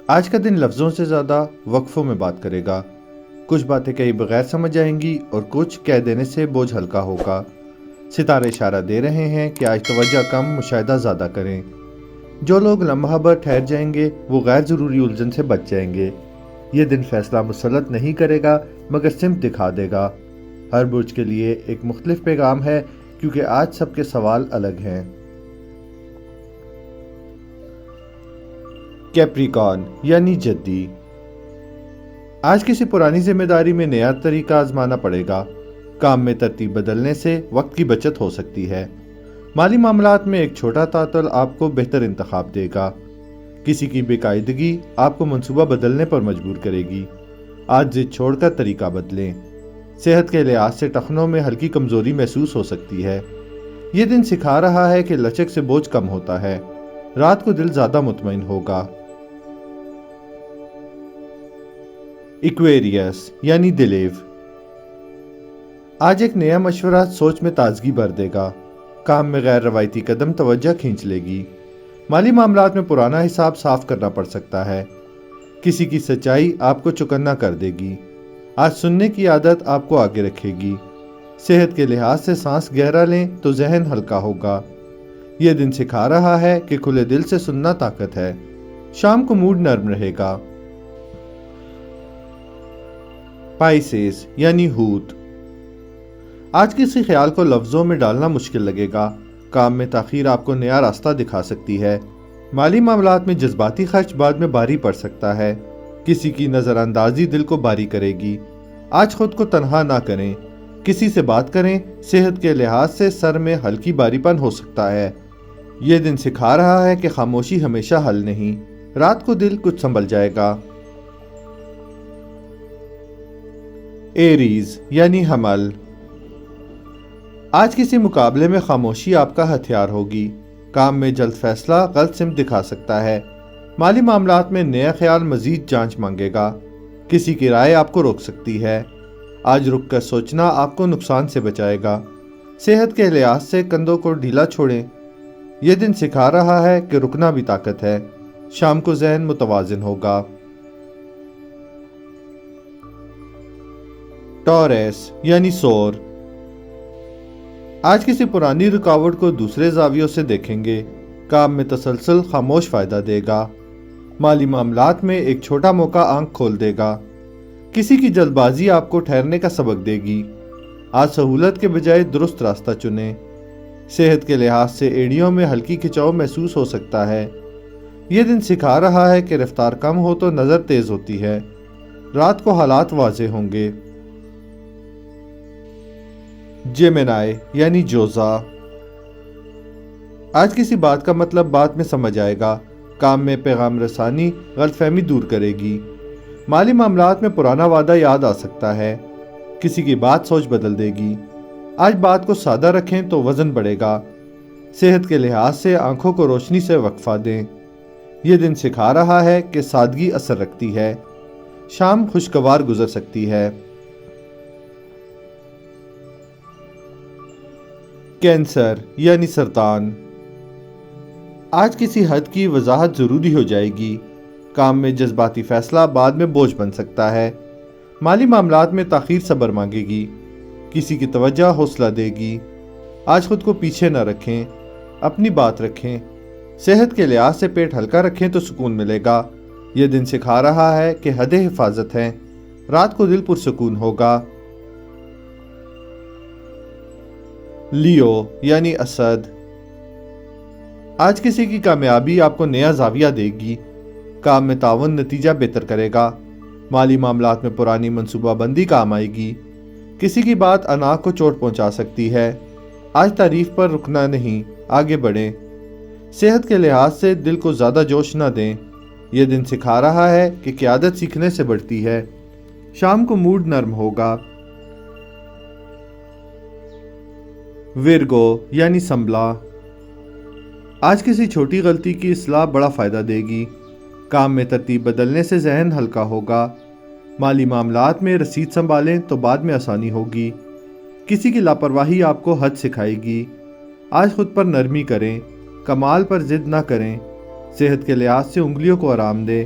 آج کا دن لفظوں سے زیادہ وقفوں میں بات کرے گا۔ کچھ باتیں کہیں بغیر سمجھ آئیں گی اور کچھ کہہ دینے سے بوجھ ہلکا ہوگا۔ ستارے اشارہ دے رہے ہیں کہ آج توجہ کم، مشاہدہ زیادہ کریں۔ جو لوگ لمحہ بھر ٹھہر جائیں گے وہ غیر ضروری الجھن سے بچ جائیں گے۔ یہ دن فیصلہ مسلط نہیں کرے گا مگر سمت دکھا دے گا۔ ہر برج کے لیے ایک مختلف پیغام ہے کیونکہ آج سب کے سوال الگ ہیں۔ کیپریکارن یعنی جدی، آج کسی پرانی ذمہ داری میں نیا طریقہ آزمانا پڑے گا۔ کام میں ترتیب بدلنے سے وقت کی بچت ہو سکتی ہے۔ مالی معاملات میں ایک چھوٹا تعطل آپ کو بہتر انتخاب دے گا۔ کسی کی بے قاعدگی آپ کو منصوبہ بدلنے پر مجبور کرے گی۔ آج ضد چھوڑ کر طریقہ بدلیں۔ صحت کے لحاظ سے ٹخنوں میں ہلکی کمزوری محسوس ہو سکتی ہے۔ یہ دن سکھا رہا ہے کہ لچک سے بوجھ کم ہوتا ہے۔ رات کو دل زیادہ مطمئن ہوگا۔ ایکویریس یعنی دلیو، آج ایک نیا مشورہ سوچ میں تازگی بھر دے گا۔ کام میں غیر روایتی قدم توجہ کھینچ لے گی۔ مالی معاملات میں پرانا حساب صاف کرنا پڑ سکتا ہے۔ کسی کی سچائی آپ کو چکنا کر دے گی۔ آج سننے کی عادت آپ کو آگے رکھے گی۔ صحت کے لحاظ سے سانس گہرا لیں تو ذہن ہلکا ہوگا۔ یہ دن سکھا رہا ہے کہ کھلے دل سے سننا طاقت ہے۔ شام کو موڈ نرم رہے گا۔ پائسیس یعنی ہوت، آج کسی خیال کو لفظوں میں ڈالنا مشکل لگے گا۔ کام میں تاخیر آپ کو نیا راستہ دکھا سکتی ہے۔ مالی معاملات میں جذباتی خرچ بعد میں بھاری پڑ سکتا ہے۔ کسی کی نظر اندازی دل کو بھاری کرے گی۔ آج خود کو تنہا نہ کریں۔ کسی سے بات کریں۔ صحت کے لحاظ سے سر میں ہلکی بھاری پن ہو سکتا ہے۔ یہ دن سکھا رہا ہے کہ خاموشی ہمیشہ حل نہیں۔ رات کو دل کچھ سنبھل جائے گا۔ ایریز یعنی حمل، آج کسی مقابلے میں خاموشی آپ کا ہتھیار ہوگی۔ کام میں جلد فیصلہ غلط سمت دکھا سکتا ہے۔ مالی معاملات میں نیا خیال مزید جانچ مانگے گا۔ کسی کی رائے آپ کو روک سکتی ہے۔ آج رک کر سوچنا آپ کو نقصان سے بچائے گا۔ صحت کے لحاظ سے کندھوں کو ڈھیلا چھوڑیں۔ یہ دن سکھا رہا ہے کہ رکنا بھی طاقت ہے۔ شام کو ذہن متوازن ہوگا۔ ٹوریس یعنی سور، آج کسی پرانی رکاوٹ کو دوسرے زاویوں سے دیکھیں گے۔ کام میں تسلسل خاموش فائدہ دے گا۔ مالی معاملات میں ایک چھوٹا موقع آنکھ کھول دے گا۔ کسی کی جلد بازی آپ کو ٹھہرنے کا سبق دے گی۔ آج سہولت کے بجائے درست راستہ چنیں۔ صحت کے لحاظ سے ایڑیوں میں ہلکی کھچاؤ محسوس ہو سکتا ہے۔ یہ دن سکھا رہا ہے کہ رفتار کم ہو تو نظر تیز ہوتی ہے۔ رات کو حالات واضح ہوں گے۔ جیمنائی یعنی جوزا، آج کسی بات کا مطلب بعد میں سمجھ آئے گا۔ کام میں پیغام رسانی غلط فہمی دور کرے گی۔ مالی معاملات میں پرانا وعدہ یاد آ سکتا ہے۔ کسی کی بات سوچ بدل دے گی۔ آج بات کو سادہ رکھیں تو وزن بڑھے گا۔ صحت کے لحاظ سے آنکھوں کو روشنی سے وقفہ دیں۔ یہ دن سکھا رہا ہے کہ سادگی اثر رکھتی ہے۔ شام خوشگوار گزر سکتی ہے۔ کینسر یعنی سرطان، آج کسی حد کی وضاحت ضروری ہو جائے گی۔ کام میں جذباتی فیصلہ بعد میں بوجھ بن سکتا ہے۔ مالی معاملات میں تاخیر صبر مانگے گی۔ کسی کی توجہ حوصلہ دے گی۔ آج خود کو پیچھے نہ رکھیں، اپنی بات رکھیں۔ صحت کے لحاظ سے پیٹ ہلکا رکھیں تو سکون ملے گا۔ یہ دن سکھا رہا ہے کہ حد حفاظت ہے۔ رات کو دل پرسکون ہوگا۔ لیو یعنی اسد، آج کسی کی کامیابی آپ کو نیا زاویہ دے گی۔ کام میں تعاون نتیجہ بہتر کرے گا۔ مالی معاملات میں پرانی منصوبہ بندی کام آئے گی۔ کسی کی بات انا کو چوٹ پہنچا سکتی ہے۔ آج تعریف پر رکنا نہیں، آگے بڑھیں۔ صحت کے لحاظ سے دل کو زیادہ جوش نہ دیں۔ یہ دن سکھا رہا ہے کہ قیادت سیکھنے سے بڑھتی ہے۔ شام کو موڈ نرم ہوگا۔ ورگو یعنی سنبلا، آج کسی چھوٹی غلطی کی اصلاح بڑا فائدہ دے گی۔ کام میں ترتیب بدلنے سے ذہن ہلکا ہوگا۔ مالی معاملات میں رسید سنبھالیں تو بعد میں آسانی ہوگی۔ کسی کی لاپرواہی آپ کو حد سکھائے گی۔ آج خود پر نرمی کریں، کمال پر ضد نہ کریں۔ صحت کے لحاظ سے انگلیوں کو آرام دیں۔